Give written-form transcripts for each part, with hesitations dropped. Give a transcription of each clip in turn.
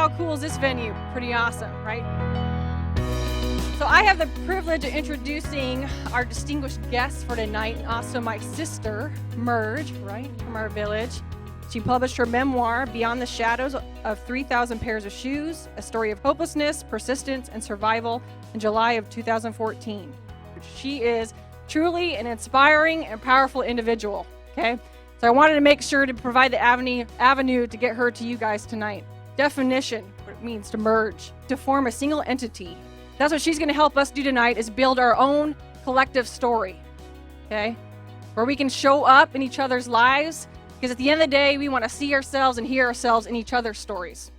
how cool is this venue? Pretty awesome, right? So I have the privilege of introducing our distinguished guest for tonight, and also my sister, Merge, right, from our village. She published her memoir, Beyond the Shadows of 3,000 Pairs of Shoes, a story of hopelessness, persistence, and survival in July of 2014. She is truly an inspiring and powerful individual, okay? So I wanted to make sure to provide the avenue to get her to you guys tonight. Definition, what it means to merge, to form a single entity. That's what she's going to help us do tonight, is build our own collective story, okay? Where we can show up in each other's lives, because at the end of the day, we want to see ourselves and hear ourselves in each other's stories.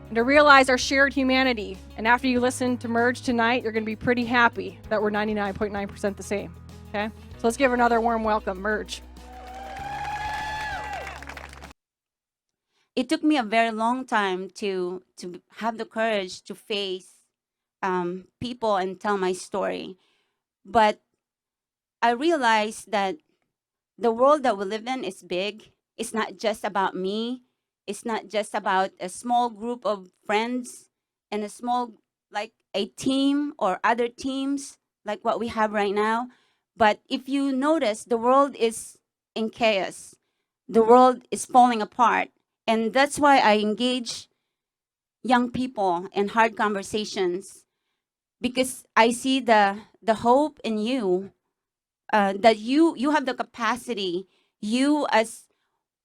And to realize our shared humanity. And after you listen to Merge tonight, you're going to be pretty happy that we're 99.9% the same, okay? So let's give her another warm welcome, Merge. It took me a very long time to have the courage to face people and tell my story. But I realized that the world that we live in is big. It's not just about me. It's not just about a small group of friends and a small, like a team or other teams like what we have right now. But if you notice, the world is in chaos. The world is falling apart. And that's why I engage young people in hard conversations, because I see the hope in you, that you have the capacity. You, as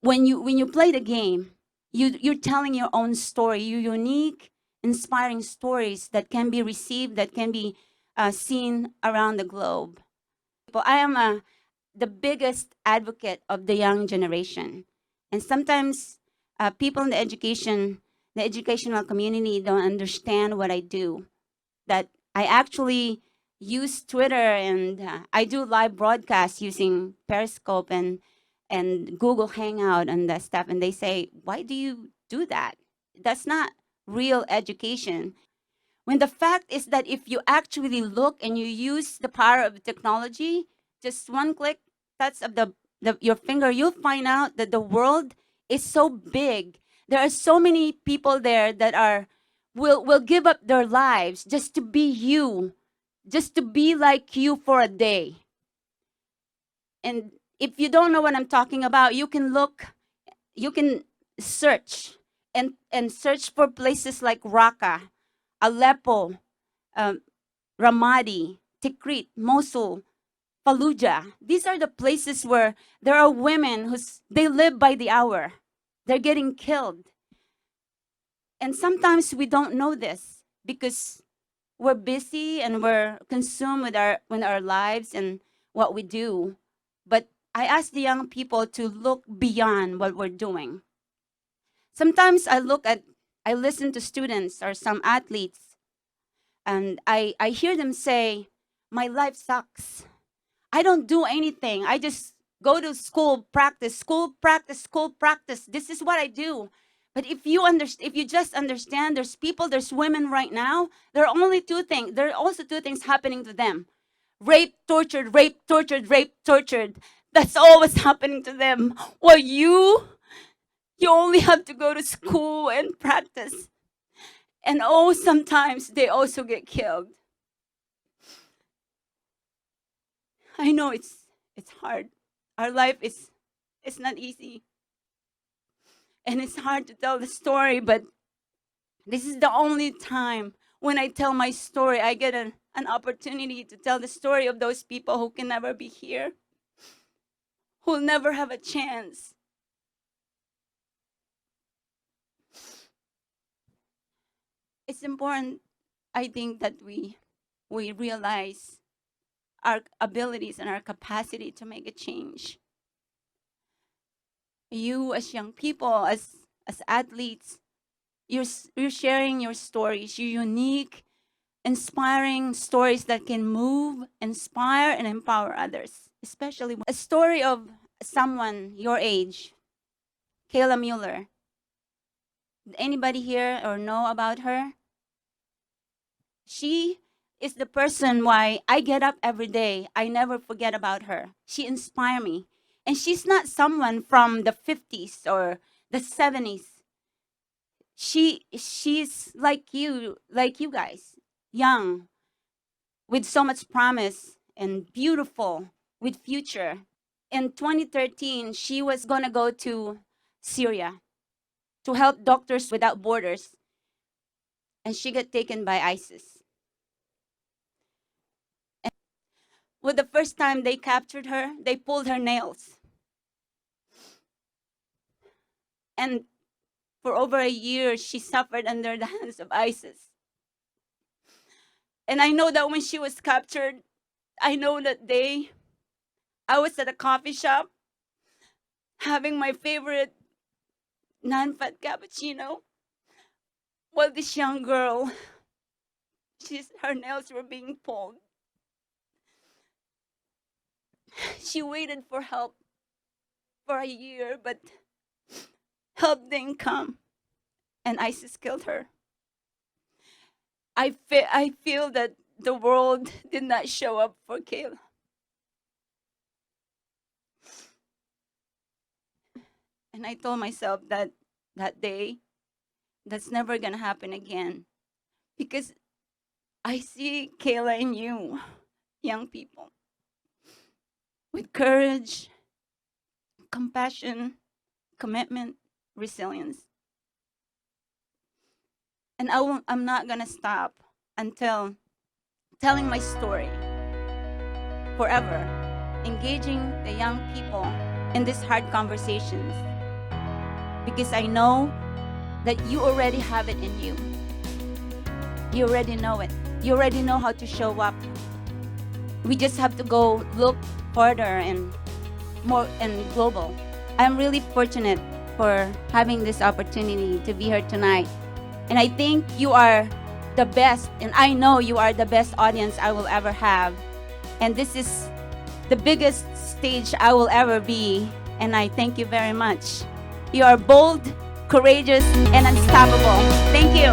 when you play the game, you're telling your own story, your unique, inspiring stories that can be received, that can be seen around the globe. I am the biggest advocate of the young generation, and sometimes people in the educational community don't understand what I do. That I actually use Twitter, and I do live broadcasts using Periscope and Google Hangout and that stuff. And they say, "Why do you do that? That's not real education." When the fact is that if you actually look and you use the power of technology, just one click, touch of your finger, you'll find out that the world is so big. There are so many people there that will give up their lives just to be you, just to be like you for a day. And if you don't know what I'm talking about, you can search and search for places like Raqqa, Aleppo, Ramadi, Tikrit, Mosul, Fallujah. These are the places where there are women they live by the hour. They're getting killed. And sometimes we don't know this because we're busy and we're consumed with our lives and what we do. But I ask the young people to look beyond what we're doing. Sometimes I listen to students or some athletes, and I hear them say, "My life sucks. I don't do anything. I just go to school, practice, school, practice, school, practice. This is what I do." But if you just understand, there's women right now. There are only two things. There are also two things happening to them: rape, tortured, rape, tortured, rape, tortured. That's all what's happening to them. Well, you only have to go to school and practice. And sometimes they also get killed. I know it's hard. Our life it's not easy. And it's hard to tell the story, but this is the only time when I tell my story, I get an opportunity to tell the story of those people who can never be here, who'll never have a chance. It's important, I think, that we realize our abilities and our capacity to make a change. You, as young people, as athletes, you're sharing your stories, your unique, inspiring stories that can move, inspire, and empower others. Especially a story of someone your age, Kayla Mueller. Did anybody here or know about her? She is the person why I get up every day. I never forget about her. She inspired me. And she's not someone from the 50s or the 70s. she's like you guys, young, with so much promise and beautiful, with future. In 2013, she was going to go to Syria to help Doctors Without Borders, and she got taken by ISIS. And with the first time they captured her, they pulled her nails. And for over a year, she suffered under the hands of ISIS. And I know that when she was captured, I know that I was at a coffee shop having my favorite non-fat cappuccino while this young girl, her nails were being pulled. She waited for help for a year, but help didn't come, and ISIS killed her. I feel that the world did not show up for Kayla. And I told myself that that day, that's never gonna happen again. Because I see Kayla in you, young people, with courage, compassion, commitment, resilience. And I'm not gonna stop until telling my story forever, engaging the young people in these hard conversations. Because I know that you already have it in you. You already know it. You already know how to show up. We just have to go look further and more and global. I'm really fortunate for having this opportunity to be here tonight. And I think you are the best, and I know you are the best audience I will ever have. And this is the biggest stage I will ever be. And I thank you very much. You are bold, courageous, and unstoppable. Thank you.